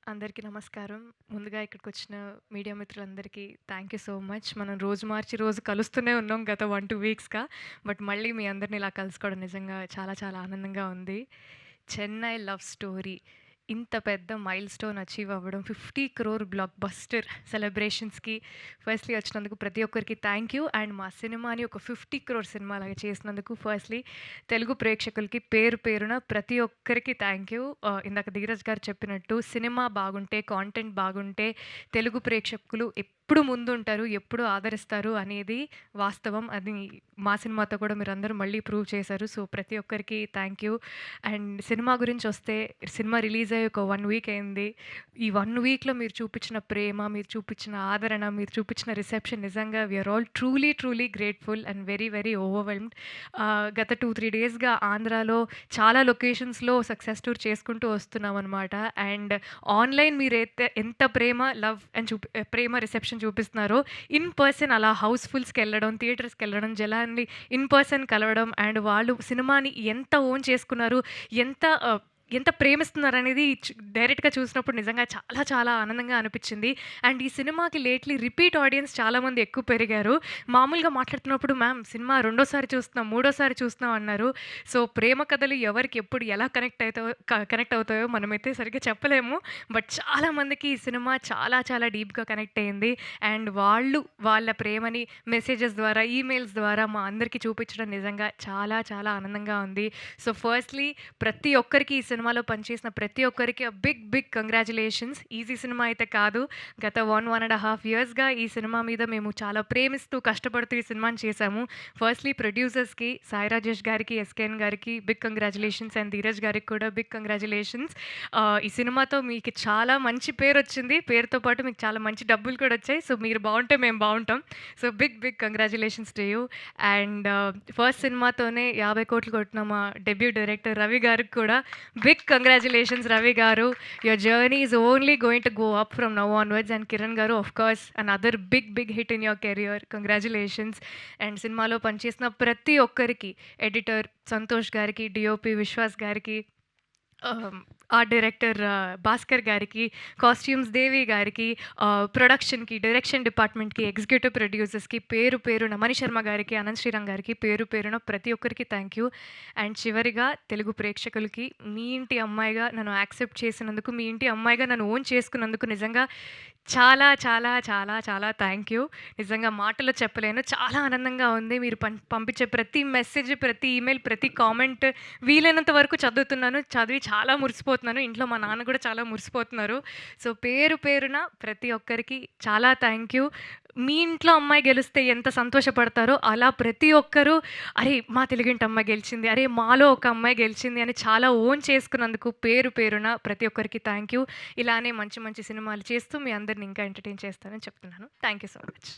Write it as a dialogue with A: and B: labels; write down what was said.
A: అందరికీ నమస్కారం. ముందుగా ఇక్కడికొచ్చిన మీడియా మిత్రులందరికీ థ్యాంక్ యూ సో మచ్. మనం రోజు మార్చి రోజు కలుస్తూనే ఉన్నాం గత 1, 2 వీక్స్‌గా. బట్ మళ్ళీ మీ అందరిని ఇలా కలుసుకోవడం నిజంగా చాలా చాలా ఆనందంగా ఉంది. 'చెన్నై లవ్ స్టోరీ' ఇంత పెద్ద మైల్‌స్టోన్ అచీవ్ అవ్వడం 50 క్రోర్ బ్లాక్ బస్టర్ సెలబ్రేషన్స్‌కి ఫస్ట్‌లీ వచ్చినందుకు ప్రతి ఒక్కరికి థ్యాంక్ యూ. అండ్ మా సినిమాని ఒక 50 క్రోర్ సినిమాలాగా చేసినందుకు ఫస్ట్‌లీ తెలుగు ప్రేక్షకులకి పేరు పేరున ప్రతి ఒక్కరికి థ్యాంక్ యూ. ఇందాక ధీరజ్ గారు చెప్పినట్టు సినిమా బాగుంటే, కాంటెంట్ బాగుంటే తెలుగు ప్రేక్షకులు ఎప్పుడు ముందుంటారు, ఎప్పుడు ఆదరిస్తారు అనేది వాస్తవం. అది మా సినిమాతో కూడా మీరందరూ మళ్ళీ ప్రూవ్ చేశారు. సో, ప్రతి ఒక్కరికి థ్యాంక్ యూ. అండ్ సినిమా గురించొస్తే సినిమా రిలీజ్ అయ్యి ఒక 1 వీక్ అయింది. ఈ 1 వీక్‌లో మీరు చూపించిన ప్రేమ, మీరు చూపించిన ఆదరణ, మీరు చూపించిన రిసెప్షన్ నిజంగా we are all truly, truly grateful and very, very overwhelmed. గత 2, 3 డేస్‌గా ఆంధ్రాలో చాలా లొకేషన్స్‌లో సక్సెస్ టూర్ చేసుకుంటూ వస్తున్నామనమాట. అండ్ ఆన్‌లైన్ మీరైతే ఎంత ప్రేమ, లవ్ అని ప్రేమ రిసెప్షన్ చూపిస్తున్నారో, ఇన్ పర్సన్ అలా హౌస్‌ఫుల్స్‌కెళ్ళడం, థియేటర్స్‌కెళ్ళడం, జనాల్ని ఇన్ పర్సన్ కలవడం అండ్ వాళ్ళు సినిమాని ఎంత ఓన్ చేసుకున్నారు, ఎంత ఎంత ప్రేమిస్తున్నారనేది డైరెక్ట్‌గా చూసినప్పుడు నిజంగా చాలా చాలా ఆనందంగా అనిపిచ్చింది. అండ్ ఈ సినిమాకి లేట్‌లీ రిపీట్ ఆడియన్స్ చాలామంది ఎక్కువ పెరిగారు. మామూలుగా మాట్లాడుతున్నప్పుడు మ్యామ్ సినిమా రెండోసారి చూస్తున్నాం, మూడోసారి చూస్తున్నాం అన్నారు. సో, ప్రేమ కథలు ఎవరికి ఎప్పుడు ఎలా కనెక్ట్ అవుతాయో మనమైతే సరిగ్గా చెప్పలేము. బట్ చాలామందికి ఈ సినిమా చాలా చాలా డీప్‌గా కనెక్ట్ అయింది. అండ్ వాళ్ళు వాళ్ళ ప్రేమని మెసేజెస్ ద్వారా, ఈమెయిల్స్ ద్వారా మా అందరికీ చూపించడం నిజంగా చాలా చాలా ఆనందంగా ఉంది. సో, ఫస్ట్‌లీ ప్రతి ఒక్కరికి ఈ సినిమాలో పనిచేసిన ప్రతి ఒక్కరికి బిగ్ బిగ్ కంగ్రాచ్యులేషన్స్. ఈజీ సినిమా అయితే కాదు. గత 1, 1½ ఇయర్స్‌గా ఈ సినిమా మీద మేము చాలా ప్రేమిస్తూ, కష్టపడుతూ ఈ సినిమాని చేశాము. ఫస్ట్‌లీ ప్రొడ్యూసర్స్‌కి సాయి రాజేష్ గారికి, ఎస్‌కేఎన్ గారికి బిగ్ కంగ్రాచ్యులేషన్స్ అండ్ ధీరజ్ గారికి కూడా బిగ్ కంగ్రాచ్యులేషన్స్. ఈ సినిమాతో మీకు చాలా మంచి పేరొచ్చింది. పేరుతో పాటు మీకు చాలా మంచి డబ్బులు కూడా వచ్చాయి. సో, మీరు బావుంటే మేము బావుంటాం. So, big big congratulations to you. And first సినిమాతోనే 50 కోట్లు కొట్టిన మా డెబ్యూ డైరెక్టర్ రవి గారికి కూడా big congratulations Ravi garu. Your journey is only going to go up from now onwards. And Kiran garu of course another big hit in your career. Congratulations. And సినిమాలో పనిచేసిన ప్రతి ఒక్కరికి, ఎడిటర్ సంతోష్ గారికి, డీఓపీ విశ్వాస్ గారికి, ఆర్ట్ డైరెక్టర్ భాస్కర్ గారికి, కాస్ట్యూమ్స్ దేవి గారికి, ప్రొడక్షన్‌కి, డైరెక్షన్ డిపార్ట్మెంట్‌కి, ఎగ్జిక్యూటివ్ ప్రొడ్యూసర్స్‌కి పేరు పేరున మణిశర్మ గారికి, అనంత్ శ్రీరామ్ గారికి పేరు పేరున ప్రతి ఒక్కరికి థ్యాంక్ యూ. అండ్ చివరిగా తెలుగు ప్రేక్షకులకి మీ ఇంటి అమ్మాయిగా నన్ను యాక్సెప్ట్ చేసినందుకు, మీ ఇంటి అమ్మాయిగా నన్ను ఓన్ చేసుకున్నందుకు నిజంగా చాలా చాలా చాలా చాలా థ్యాంక్ యూ. నిజంగా మాటల్లో చెప్పలేను. చాలా ఆనందంగా ఉంది. మీరు పంపించే ప్రతి మెసేజ్, ప్రతి ఈమెయిల్, ప్రతి కామెంట్ వీలైనంత వరకు చదువుతున్నాను. చదివి చాలా మురిసిపోతున్నాను. ఇంట్లో మా నాన్న కూడా చాలా మురిసిపోతున్నారు. సో, పేరు పేరున ప్రతి ఒక్కరికి చాలా థ్యాంక్ యూ. మీ ఇంట్లో అమ్మాయి గెలిస్తే ఎంత సంతోషపడతారో, అలా ప్రతి ఒక్కరు అరే! మా తెలుగింటి అమ్మాయి గెలిచింది, అరే! మాలో ఒక అమ్మాయి గెలిచింది అని చాలా ఓన్ చేసుకున్నందుకు పేరు పేరున ప్రతి ఒక్కరికి థ్యాంక్ యూ. ఇలానే మంచి మంచి సినిమాలు చేస్తూ మీ అందరిని ఇంకా ఎంటర్‌టైన్ చేస్తానని చెప్తున్నాను. Thank you so much.